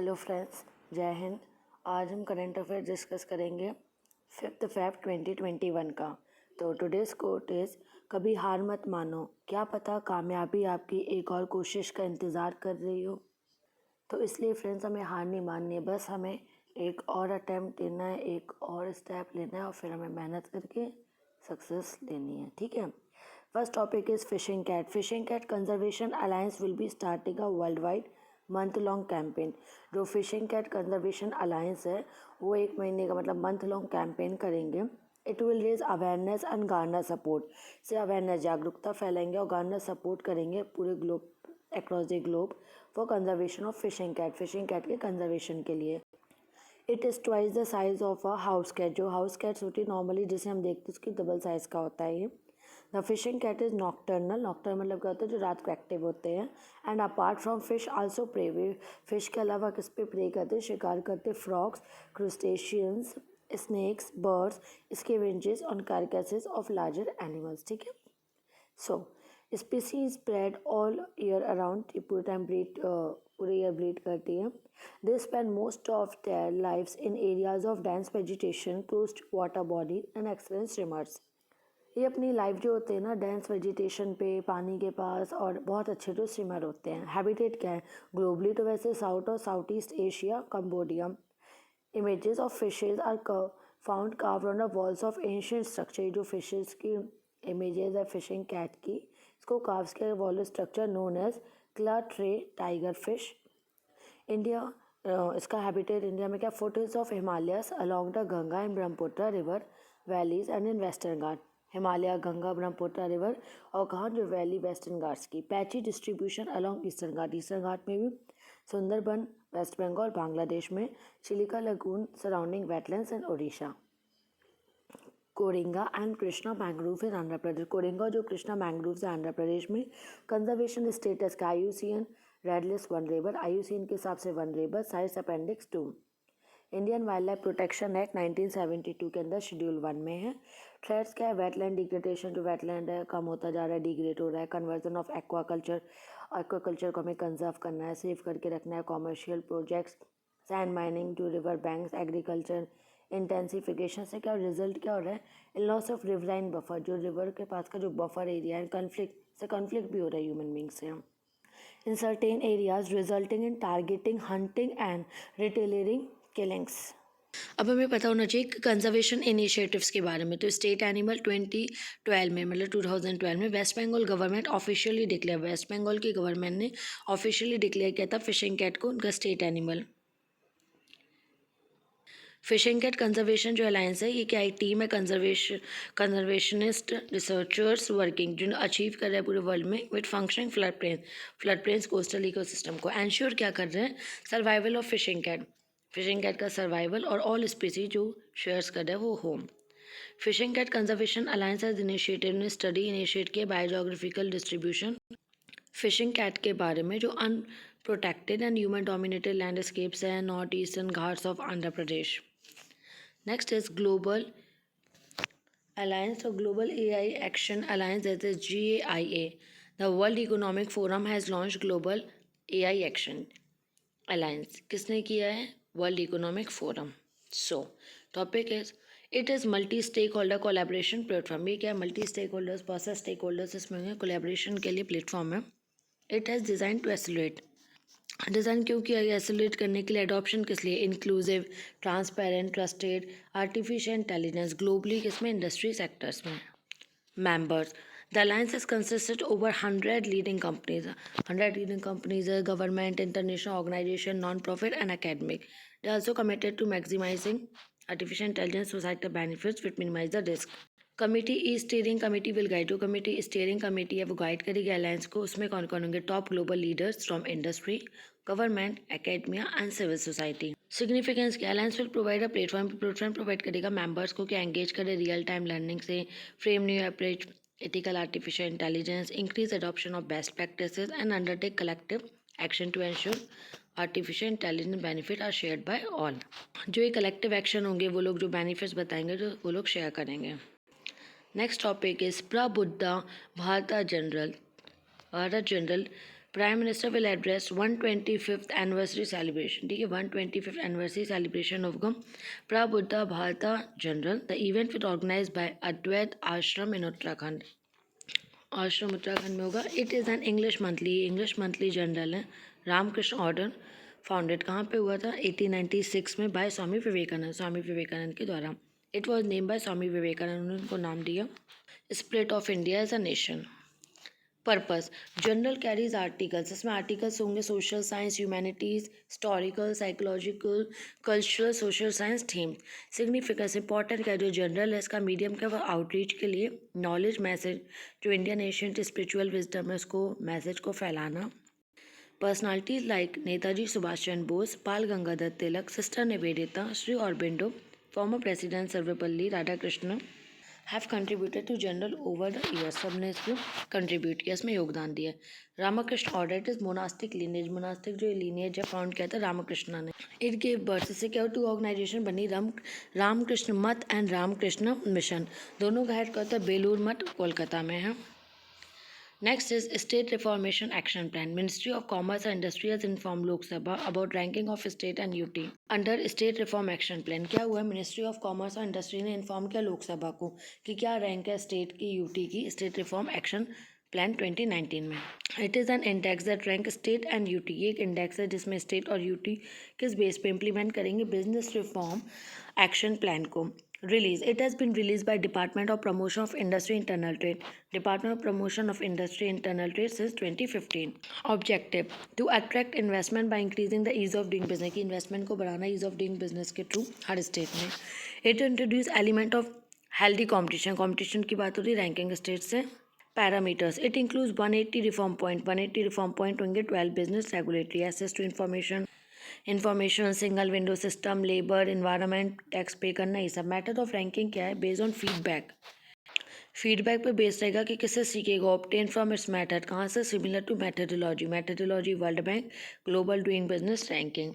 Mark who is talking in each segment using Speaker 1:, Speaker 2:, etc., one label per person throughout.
Speaker 1: Hello friends, जय हिंद। आज हम करंट अफेयर डिस्कस करेंगे 5 Feb 2021 का। तो टुडेस कोट इज़, कभी हार मत मानो, क्या पता कामयाबी आपकी एक और कोशिश का इंतज़ार कर रही हो। तो इसलिए फ्रेंड्स, हमें हार नहीं माननी है, बस हमें एक और अटैम्प्ट देना है, एक और स्टेप लेना है और फिर हमें मेहनत करके सक्सेस लेनी है। ठीक है। First topic is fishing cat. Fishing cat conservation alliance will be starting a world wide month long campaign. जो फिशिंग कैट कंजर्वेशन अलायंस है वो 1 महीने का मतलब मंथ लॉन्ग कैंपेन करेंगे। It will raise awareness and garner support. से awareness, जागरूकता फैलाएंगे और गार्नर सपोर्ट करेंगे पूरे globe, across the globe, for conservation of fishing cat के कंजर्वेशन के लिए। It is twice the size of a house cat. जो हाउस कैट्स होती है नॉर्मली जिसे हम देखते हैं उसकी डबल साइज का होता है ये। The fishing cat is nocturnal. Nocturnal मतलब क्या होता है, जो रात को एक्टिव होते हैं। And apart from fish also prey. वे फिश के अलावा किस पे प्रे करते हैं, शिकार करते, frogs, crustaceans, snakes, birds, scavenges on carcasses of larger animals. ठीक है। So species spread all year around, पूरे टाइम ब्रीड, पूरे ईयर ब्रीड करती है। They spend most of their lives in areas of dense vegetation, close to water bodies and excellent swimmers. ये अपनी life जो होते हैं ना डेंस वेजिटेशन पे, पानी के पास, और बहुत अच्छे जो स्विमर होते हैं। हैबिटेट क्या है ग्लोबली, तो वैसे साउथ और south east Asia, Cambodia. Images of fishes are found carved on the walls of ancient structure. जो फिशेज की इमेजेस है फिशिंग कैट की, इसको कार्व्स के वॉल स्ट्रक्चर नोन एज क्लाट्रे टाइगर फिश। इंडिया, इसका हैबिटेट इंडिया में क्या, foothills of Himalayas along the Ganga and Brahmaputra river valleys and in western Ghat. Himalaya, Ganga, Brahmaputra river और कहाँ, जो वैली वेस्टर्न घाट्स की। Patchy distribution along eastern Ghat. Eastern Ghat में भी सुंदरबन, वेस्ट बंगाल, बांग्लादेश में। Chilika lagoon surrounding wetlands and Odisha. Coringa and Krishna mangrove in Andhra Pradesh. Coringa जो कृष्णा मैंग्रोव है आंध्र प्रदेश में। कंजर्वेशन स्टेटस का IUCN red list vulnerable, IUCN के हिसाब से vulnerable, CITES appendix 2। Indian wildlife protection act 1972 के अंदर शेड्यूल 1 में है। थ्रेट्स क्या है, वेटलैंड डिग्रेडेशन, जो वेटलैंड है कम होता जा रहा है, डिग्रेड हो रहा है। कन्वर्जन ऑफ एक्वाकल्चर को हमें कंजर्व करना है, सेव करके रखना है। Commercial projects, sand mining to river banks, agriculture intensification से क्या रिजल्ट क्या हो रहा है, लॉस ऑफ रिवराइन बफर, जो रिवर के पास का जो बफर एरिया है, कन्फ्लिक्ट भी हो रहा है ह्यूमन बींग से in certain areas, resulting in targeting, hunting and retaliatory killings. अब हमें पता होना चाहिए कंजर्वेशन इनिशिएटिव्स के बारे में। तो स्टेट एनिमल 2012 में, मतलब 2012 में West Bengal government officially declare, West Bengal की गवर्नमेंट ने ऑफिशियली डिक्लेयर किया था फिशिंग कैट को उनका state animal. Fishing cat conservation जो अलायंस है, ये क्या है, टीम है कंजर्वेशनिस्ट रिसर्चर्स वर्किंग, जो अचीव कर रहे हैं पूरे वर्ल्ड में with functioning flood plains coastal ecosystem को एंश्योर क्या कर रहे हैं, सर्वाइवल ऑफ फिशिंग कैट का सर्वाइवल और ऑल स्पीसीज जो शेयर्स कर रहे हैं वो home. Fishing cat conservation alliance as initiative ने स्टडी इनिशिएट किया बायोजोग्राफिकल डिस्ट्रीब्यूशन फिशिंग कैट के बारे में, जो unprotected and human dominated landscapes हैं north eastern Ghats of Andhra Pradesh. Next is Global Alliance or Global AI Action Alliance, that is GAIA. The World Economic Forum has launched Global AI Action Alliance. किसने किया है, World Economic Forum. So, topic is it is multi-stakeholder collaboration platform. ये क्या है, multi-stakeholders, बहुत सारे stakeholders इसमें collaboration के लिए platform है. It has designed to accelerate. Design क्यों किया गया, एक्सेलरेट करने के लिए, एडॉप्शन किस लिए, inclusive, transparent, trusted, artificial intelligence globally, किसमें, इंडस्ट्री सेक्टर्स में। Members, the alliance is consisted over 100 leading companies, 100 leading companies है, government, international organisation, non profit and academic. They also committed to maximising artificial intelligence societal benefits with minimise the risk. Committee ई steering committee will guide, जो committee steering committee है वो guide करेगी alliance को। उसमें कौन कौन होंगे, top global leaders from industry, government, academia and civil society. Significance क्या, alliance will provide a platform provide करेगा मेंबर्स को, क्या एंगेज करे रियल टाइम लर्निंग से, frame new approach, ethical artificial intelligence, increase adoption of best practices and undertake collective action to ensure artificial intelligence benefit are shared by all. जो ये collective action होंगे वो लोग जो बेनिफिट्स बताएंगे जो वो लोग शेयर करेंगे। Next topic is Prabuddha Bharata journal prime minister will address 125th anniversary celebration, ठीक है, 125th anniversary celebration of Prabuddha Bharata journal. The event will organise by Advaita Ashrama in Uttarakhand. Ashram Uttarakhand में होगा। It is an English monthly journal है। रामकृष्ण ऑर्डर फाउंडेड कहाँ पे हुआ था? 1896 में बाय स्वामी विवेकानंद के द्वारा। It was name by Swami Vivekananda, उन्होंने उनको नाम दिया। Split of India as a nation. Purpose, journal carries articles, इसमें आर्टिकल्स होंगे social science, humanities, historical, psychological, cultural, social science theme. Significance, important क्या जो जर्नल है इसका मीडियम क्या वो आउटरीच के लिए, नॉलेज मैसेज जो इंडियन एशियंट स्पिरिचुअल विजडम है उसको मैसेज को फैलाना। Personalities like Netaji Subhash Chandra Bose, Bal Gangadhar Tilak, sister Nivedita, Shri Aurobindo, former president Sarvepalli Radhakrishna have contributed to journal over the years, सबने इसको कंट्रीब्यूट किया, इसमें योगदान दिया। Ramakrishna order, it is monastic जो लीनियज है फाउंड किया था रामकृष्ण ने। इट गेव बर्थ, इससे क्या टू ऑर्गेनाइजेशन बनी, रामकृष्ण मठ एंड रामकृष्ण मिशन, दोनों का हेडक्वार्टर बेलूर मठ कोलकाता में है। Next is State Reformation Action Plan. Ministry of Commerce and Industry has informed Lok Sabha about ranking of state and UT. Under State Reform Action Plan क्या हुआ? Ministry of Commerce और Industry ने inform किया लोकसभा को कि क्या rank है state की, यूटी की, स्टेट रिफॉर्म एक्शन प्लान 2019 में। It is N index that rank state and UT, ये एक इंडेक्स है जिसमें स्टेट और यूटी किस बेस पे इम्प्लीमेंट करेंगे बिजनेस रिफॉर्म एक्शन प्लान को। Release. It has been released by Department of Promotion of Industry Internal Trade. Department of Promotion of Industry Internal Trade since 2015. Objective. To attract investment by increasing the ease of doing business. कि investment को बढ़ाना ease of doing business के through हर state में. It introduce element of healthy competition. Competition की बात हो रही ranking state से. Parameters. It includes 180 reform point. 180 reform point होंगे 12 business regulatory access to information single window system, labour, environment, tax पे करना, ये सब। मेथड ऑफ रैंकिंग क्या है? बेस्ड ऑन फीडबैक पे बेस्ड रहेगा कि किससे सीखेगा। ऑब्टेन फ्रॉम इट्स मेथड, कहाँ से? Similar to methodology World Bank global doing business ranking.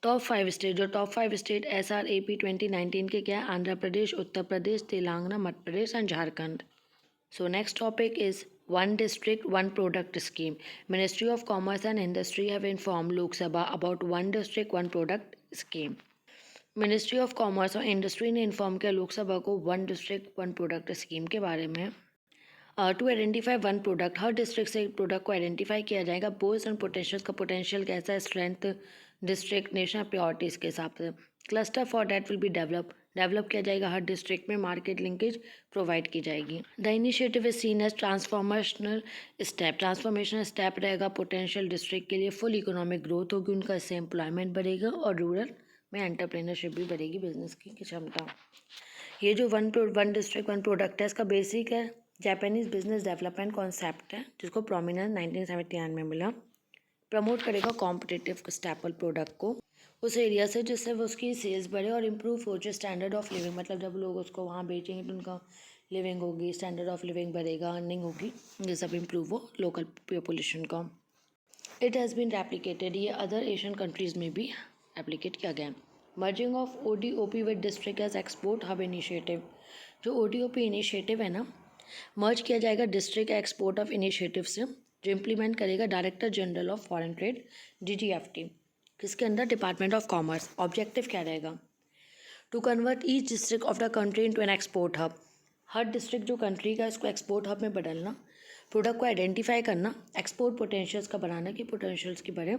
Speaker 1: Top 5 state, जो टॉप 5 स्टेट SRAP 2019 के क्या है? Andhra Pradesh, Uttar Pradesh, Telangana, Madhya Pradesh and Jharkhand. So next topic is one district one product scheme. Ministry of Commerce and Industry have informed Lok Sabha about one district one product scheme. Ministry of Commerce और Industry ने inform किया लोकसभा को one district one product scheme के बारे में। To identify one product, हर district से एक प्रोडक्ट को आइडेंटिफाई किया जाएगा। बोल्स एंड पोटेंशियल का पोटेंशियल कैसा है, स्ट्रेंथ, डिस्ट्रिक्ट, नेशनल प्रायोरिटीज़ के हिसाब से। Cluster for that will be develop किया जाएगा हर डिस्ट्रिक्ट में, मार्केट लिंकेज प्रोवाइड की जाएगी। The initiative is seen as transformational step रहेगा पोटेंशियल डिस्ट्रिक्ट के लिए। फुल इकोनॉमिक ग्रोथ होगी उनका, इससे एम्प्लॉयमेंट बढ़ेगा और रूरल में एंटरप्रेन्योरशिप भी बढ़ेगी, बिजनेस की क्षमता। ये जो वन डिस्ट्रिक्ट वन प्रोडक्ट है इसका बेसिक है जापानीज बिजनेस डेवलपमेंट कॉन्सेप्ट है जिसको प्रोमिनेंस 1979 में मिला। प्रमोट करेगा कॉम्पिटिटिव स्टेपल प्रोडक्ट को उस एरिया से जिससे वो उसकी सेल्स बढ़े और इम्प्रूव हो जाए स्टैंडर्ड ऑफ लिविंग, मतलब जब लोग उसको वहाँ बेचेंगे तो उनका लिविंग होगी, स्टैंडर्ड ऑफ लिविंग बढ़ेगा, अर्निंग होगी, ये सब इम्प्रूव हो लोकल पॉपुलेशन का। इट हैज़ बीन रेप्लिकेटेड, ये अदर एशियन कंट्रीज़ में भी एप्लीकेट किया गया। Merging of ODOP with district as export hub initiative, जो ODOP इनिशिएटिव है ना, मर्ज किया जाएगा डिस्ट्रिक्ट एक्सपोर्ट ऑफ इनिशिएटिव से, जो इम्प्लीमेंट करेगा director general of foreign trade DGFT, किसके अंदर? Department of commerce. ऑब्जेक्टिव क्या रहेगा? To convert each district of the country into an export hub, हर डिस्ट्रिक्ट जो कंट्री का इसको एक्सपोर्ट हब में बदलना, प्रोडक्ट को आइडेंटिफाई करना, एक्सपोर्ट पोटेंशियल्स का बढ़ाना कि पोटेंशियल्स की बढ़े।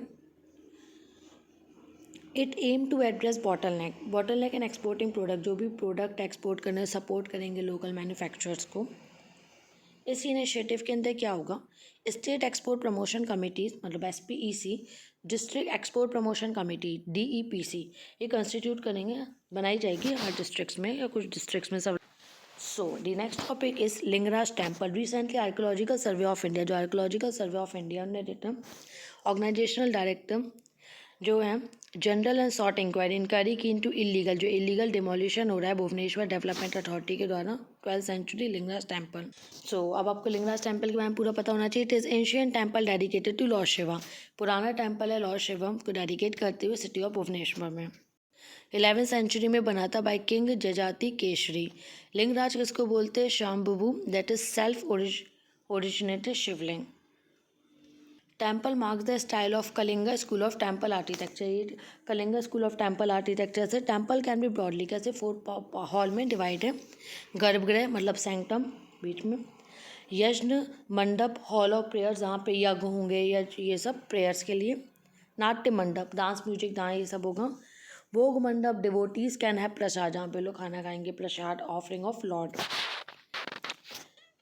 Speaker 1: It aim to address bottleneck in exporting product, जो भी प्रोडक्ट एक्सपोर्ट करने सपोर्ट करेंगे लोकल मैन्युफैक्चरर्स को। इस इनिशिएटिव के अंदर क्या होगा? स्टेट एक्सपोर्ट प्रमोशन कमिटीज़ मतलब SPEC, district export promotion committee DEPC, ये कंस्टिट्यूट करेंगे, बनाई जाएगी हर डिस्ट्रिक्ट्स में या कुछ डिस्ट्रिक्ट्स में सब। So the next topic is Lingaraj temple. Recently archaeological survey of India, जो आर्कियोलॉजिकल सर्वे ऑफ इंडिया ने देता ऑर्गेनाइजेशनल डायरेक्टर जो है जनरल एंड शॉर्ट इंक्वायरी की इंटू इलीगल, जो इलीगल डिमोलिशन हो रहा है भुवनेश्वर डेवलपमेंट अथॉरिटी के द्वारा 12th सेंचुरी लिंगराज टेम्पल। सो अब आपको लिंगराज टेम्पल के बारे में पूरा पता होना चाहिए। It is ancient temple dedicated to Lord Shiva, पुराना टेम्पल है लॉर्ड शिवा को डेडिकेट करते हुए सिटी ऑफ भुवनेश्वर में। 11th सेंचुरी में बना था बाय किंग जजाति केशरी। लिंगराज किसको बोलते हैं? शाम्बभू, that is self originated Shivling. Temple marks the style of Kalinga school of temple architecture. ये Kalinga school of temple architecture से टेम्पल कैन बी ब्रॉडली कैसे 4 हॉल में डिवाइड है। गर्भगृह मतलब सैंक्टम बीच में, यज्ञ मंडप हॉल ऑफ प्रेयर्स जहाँ पे यज्ञ होंगे या ये सब प्रेयर्स के लिए, नाट्य मंडप डांस म्यूजिक जहाँ ये सब होगा, भोग मंडप डिवोटीज कैन हैव प्रसाद जहाँ पे लोग खाना खाएंगे, prasad offering of lord.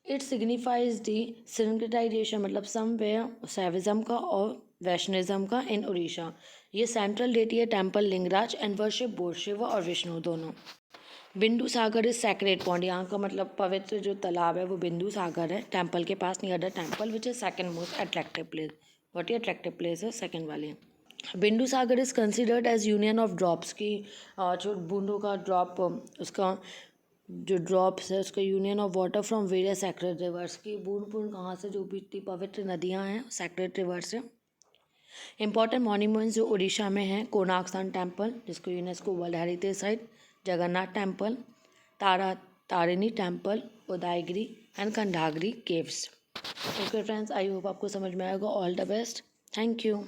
Speaker 1: It signifies the syncretization मतलब समवेयर सैविज्म का और वैष्णविज्म का इन उड़ीसा। ये सेंट्रल डेटी है temple Lingaraj and worship both Shiva और विष्णु दोनों। बिंदु सागर इज सैक्रेड पॉन्ड, यहाँ का मतलब पवित्र जो तालाब है वो बिंदु सागर है टेम्पल के पास near the temple which is second most attractive place. What ये अट्रैक्टिव प्लेस है सेकंड वाली। Bindu Sagar is considered as union of drops की, जो बूंदों का ड्रॉप उसका जो ड्रॉप्स है उसका union of water from various sacred reverse की, बूंद बूंद कहाँ से जो भी इतनी पवित्र नदियाँ हैं सैक्रेड रिवर से। इंपॉर्टेंट मॉन्यूमेंट्स जो उड़ीसा में हैं, कोणार्क सन टेम्पल जिसको UNESCO world heritage site, Jagannath temple, Tarini temple, Udayagiri and Khandagiri caves. Okay friends, I hope आपको समझ में आएगा। All the best, thank you.